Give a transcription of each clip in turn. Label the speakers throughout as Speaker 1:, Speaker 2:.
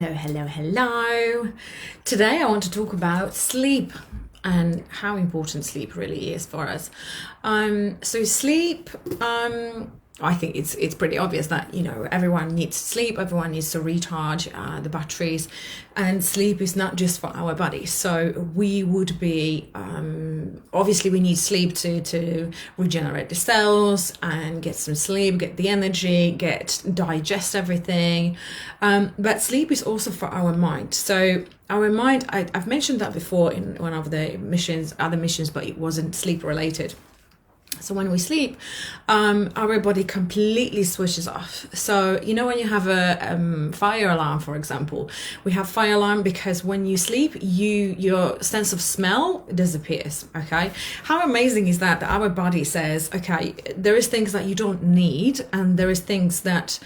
Speaker 1: Hello. Today I want to talk about sleep and how important sleep really is for us. Sleep, I think it's pretty obvious that everyone needs sleep, everyone needs to recharge the batteries, and sleep is not just for our body. So we would be obviously we need sleep to regenerate the cells and get some sleep, get the energy, digest everything. But sleep is also for our mind. So our mind, I've mentioned that before in one of the other missions, but it wasn't sleep related. So when we sleep, our body completely switches off. So, when you have a fire alarm, for example, we have fire alarm because when you sleep, your sense of smell disappears, okay? How amazing is that our body says, okay, there is things that you don't need, and there is things that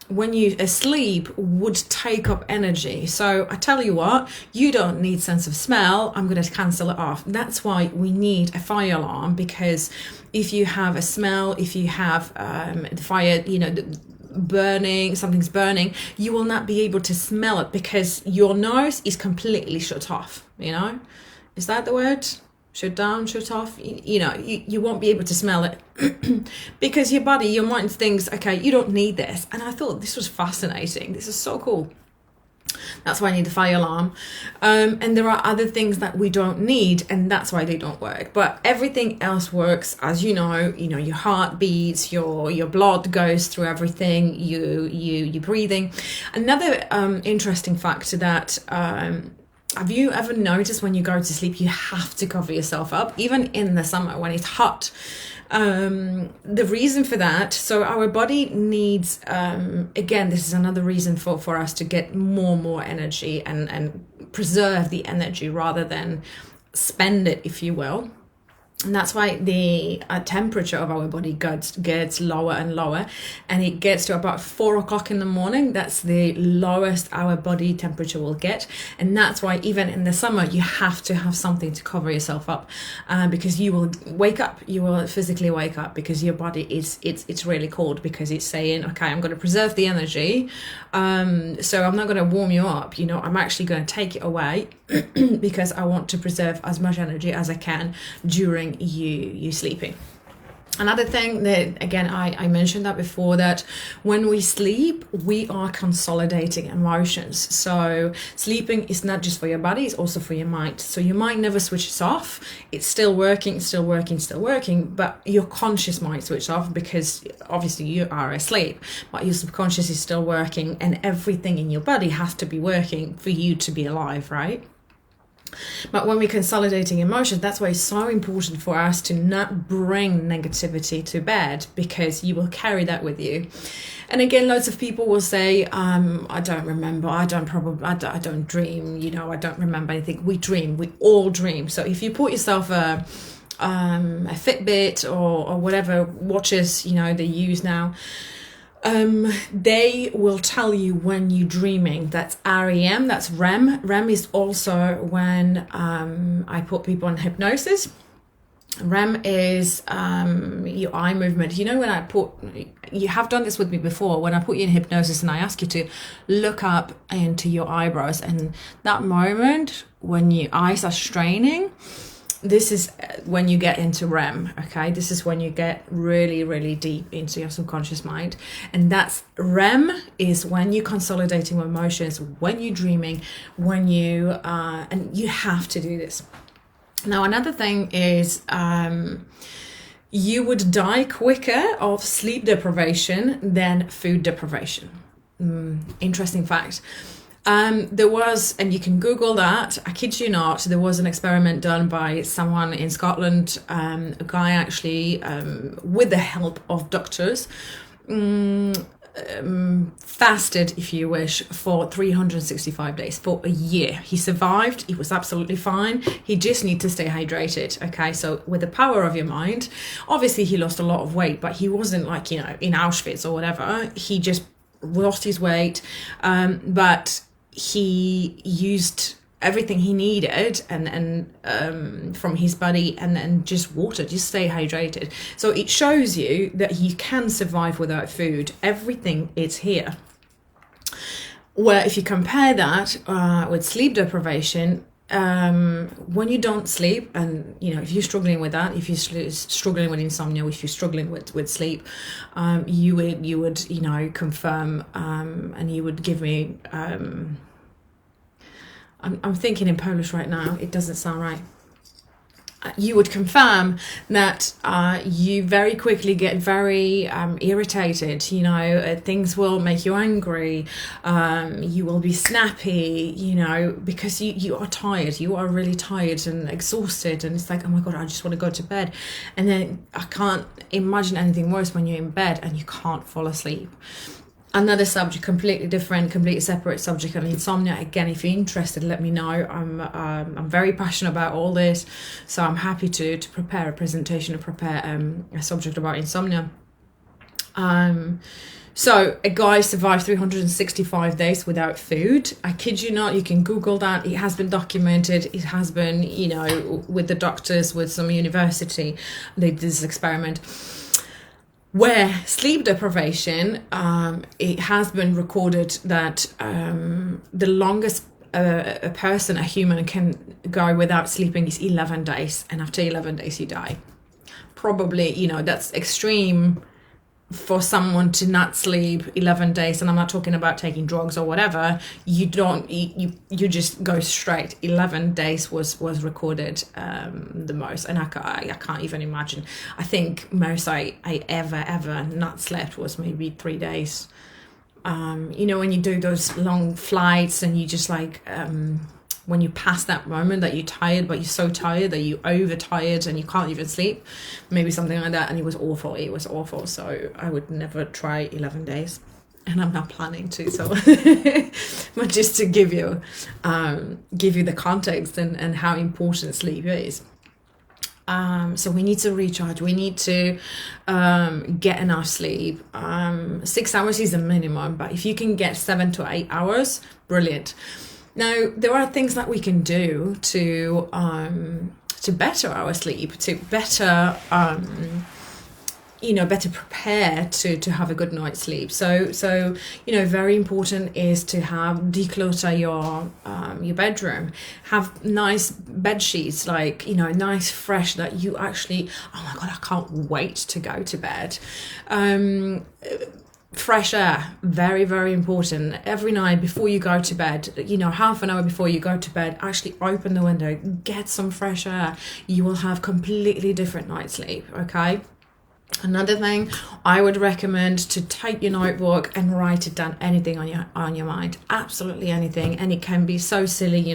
Speaker 1: when you asleep would take up energy. So I tell you what, you don't need sense of smell, I'm going to cancel it off. That's why we need a fire alarm, because if you have a smell, if you have the fire, something's burning, you will not be able to smell it because your nose is completely shut off. Is that the word? Shut down, shut off, you won't be able to smell it because your mind thinks, okay, you don't need this. And I thought this was fascinating. This is so cool. That's why I need the fire alarm. And there are other things that we don't need, and that's why they don't work. But everything else works, as your heart beats, your blood goes through everything, you breathing. Another interesting fact that have you ever noticed when you go to sleep, you have to cover yourself up, even in the summer when it's hot? The reason for that, so our body needs, again, this is another reason for us to get more energy and preserve the energy rather than spend it, if you will. And that's why the temperature of our body gets lower and lower, and it gets to about 4 o'clock in the morning. That's the lowest our body temperature will get. And that's why even in the summer, you have to have something to cover yourself up, because you will wake up, you will physically wake up because your body it's really cold, because it's saying, okay, I'm going to preserve the energy. So I'm not going to warm you up, I'm actually going to take it away because I want to preserve as much energy as I can during you sleeping. Another thing that, again, I mentioned that before, that when we sleep, we are consolidating emotions. So sleeping is not just for your body, it's also for your mind. So your mind never switches off. It's still working, but your conscious mind switches off because obviously you are asleep, but your subconscious is still working, and everything in your body has to be working for you to be alive, right? But when we're consolidating emotions, that's why it's so important for us to not bring negativity to bed, because you will carry that with you. And again, loads of people will say, I don't remember, I don't dream, I don't remember anything. We dream, we all dream. So if you put yourself a Fitbit or whatever watches, they use now, they will tell you when you're dreaming. That's REM, that's REM. REM is also when I put people on hypnosis. REM is your eye movement. When you have done this with me before, when I put you in hypnosis and I ask you to look up into your eyebrows, and that moment when your eyes are straining, this is when you get into REM, okay? This is when you get really, really deep into your subconscious mind. And that's REM is when you're consolidating emotions, when you're dreaming, when and you have to do this. Now, another thing is you would die quicker of sleep deprivation than food deprivation. Interesting fact. There was, and you can Google that, I kid you not, there was an experiment done by someone in Scotland, a guy actually, with the help of doctors, fasted, if you wish, for 365 days, for a year. He survived, he was absolutely fine, he just needed to stay hydrated, okay? So with the power of your mind, obviously he lost a lot of weight, but he wasn't like, in Auschwitz or whatever, he just lost his weight, but he used everything he needed and from his body, and just water, just stay hydrated. So it shows you that you can survive without food. Everything is here. Where if you compare that with sleep deprivation, when you don't sleep, and if you're struggling with that, if you're struggling with insomnia, if you're struggling with sleep, you would confirm, and you would give me, I'm thinking in Polish right now, it doesn't sound right. You would confirm that you very quickly get very irritated. Things will make you angry. You will be snappy, because you are tired. You are really tired and exhausted, and it's like, oh my God, I just want to go to bed. And then I can't imagine anything worse when you're in bed and you can't fall asleep. Another subject, completely different, completely separate subject on insomnia. Again, if you're interested, let me know. I'm very passionate about all this, so I'm happy to prepare a presentation, to prepare a subject about insomnia. So a guy survived 365 days without food. I kid you not, you can Google that. It has been documented. It has been, with the doctors, with some university, they did this experiment. Where sleep deprivation, it has been recorded that the longest a human can go without sleeping is 11 days. And after 11 days, you die. Probably, that's extreme for someone to not sleep 11 days. And I'm not talking about taking drugs or whatever. You just go straight. 11 days was recorded the most. And I can't even imagine. I think most I ever not slept was maybe 3 days. When you do those long flights and you just when you pass that moment that you're tired, but you're so tired that you're overtired and you can't even sleep, maybe something like that. And it was awful. So I would never try 11 days, and I'm not planning to. So, but just to give you the context and how important sleep is. So we need to recharge. We need to get enough sleep. 6 hours is the minimum, but if you can get 7 to 8 hours, brilliant. Now, there are things that we can do to better our sleep, to better, better prepare to have a good night's sleep. So very important is to declutter your bedroom, have nice bed sheets, nice fresh, that you actually, oh my God, I can't wait to go to bed. Fresh air, very, very important. Every night before you go to bed, half an hour before you go to bed, actually open the window, get some fresh air. You will have completely different night's sleep, okay? Another thing, I would recommend to take your notebook and write it down, anything on your mind, absolutely anything. And it can be so silly,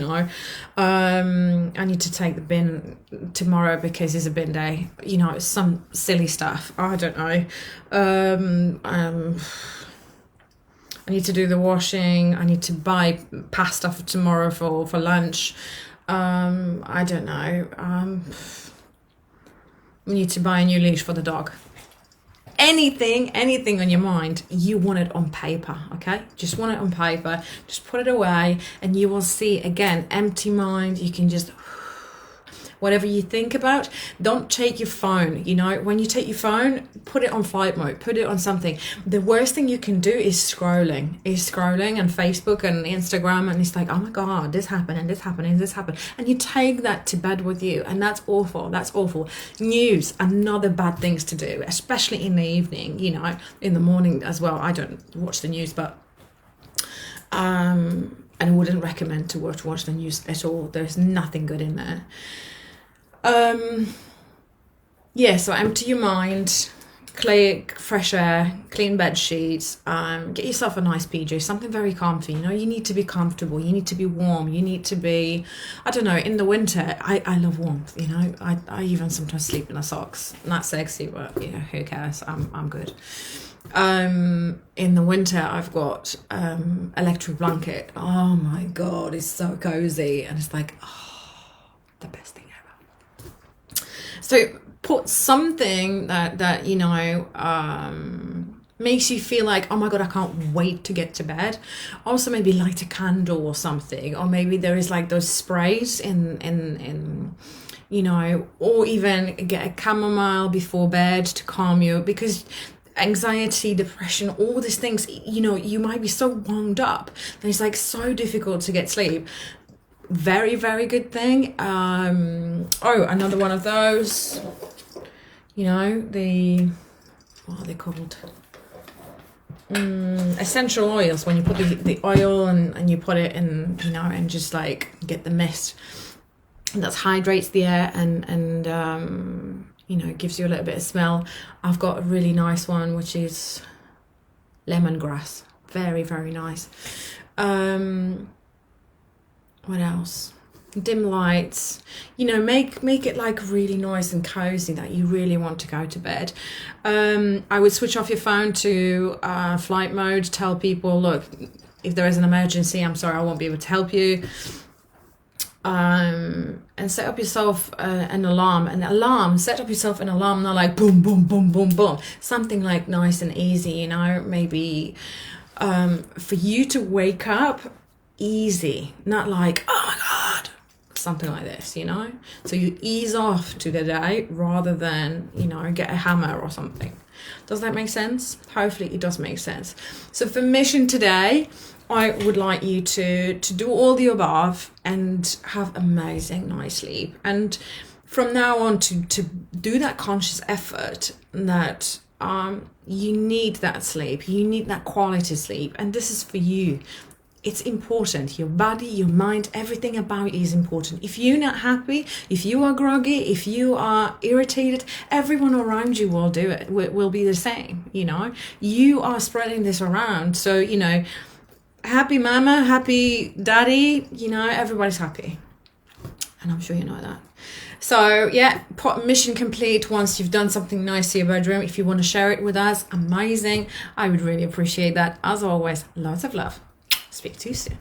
Speaker 1: I need to take the bin tomorrow because it's a bin day, some silly stuff. I don't know. I need to do the washing. I need to buy pasta for tomorrow for lunch. I don't know. We need to buy a new leash for the dog. Anything on your mind, you want it on paper, okay? Just want it on paper. Just put it away, and you will see, again, empty mind. You can just, whatever you think about, don't take your phone. When you take your phone, put it on flight mode, put it on something. The worst thing you can do is scrolling on Facebook and Instagram, and it's like, oh my God, this happened and this happened and this happened. And you take that to bed with you, and that's awful. News, another bad things to do, especially in the evening, in the morning as well. I don't watch the news, but and I wouldn't recommend to watch the news at all. There's nothing good in there. So empty your mind, clear, fresh air, clean bed sheets, get yourself a nice PJ, something very comfy. You need to be comfortable, you need to be warm, you need to be, I don't know, in the winter, I love warmth, I even sometimes sleep in the socks. Not sexy, but who cares, I'm good. In the winter, I've got electric blanket. Oh my God, it's so cozy, and it's like, the best thing ever. So put something that makes you feel like, oh my God, I can't wait to get to bed. Also, maybe light a candle or something, or maybe there is those sprays in or even get a chamomile before bed to calm you, because anxiety, depression, all these things, you know, you might be so wound up that it's like so difficult to get sleep. Very, very good thing. Oh, another one of those, you know, what are they called? Essential oils, when you put the oil and you put it in, you know, and just like get the mist, and that hydrates the air and you know, gives you a little bit of smell. I've got a really nice one, which is lemongrass. Very, very nice. What else? Dim lights, you know, make it like really nice and cozy that you really want to go to bed. I would switch off your phone to flight mode, tell people, look, if there is an emergency, I'm sorry, I won't be able to help you. And set up yourself an alarm. Set up yourself an alarm, not like boom, boom, boom, boom, boom. Something like nice and easy, you know, maybe for you to wake up easy, not like, oh my God, something like this, you know. So you ease off to the day rather than, you know, get a hammer or something. Does that make sense? Hopefully it does make sense. So for mission today, I would like you to do all the above and have amazing night sleep. And from now on to do that conscious effort that you need that sleep, you need that quality sleep, and this is for you. It's important. Your body, your mind, everything about you is important. If you're not happy, if you are groggy, if you are irritated, everyone around you will do it, will be the same, you know. You are spreading this around. So, you know, happy mama, happy daddy, you know, everybody's happy. And I'm sure you know that. So yeah, mission complete once you've done something nice to your bedroom. If you want to share it with us, amazing. I would really appreciate that. As always, lots of love. Speak to you soon.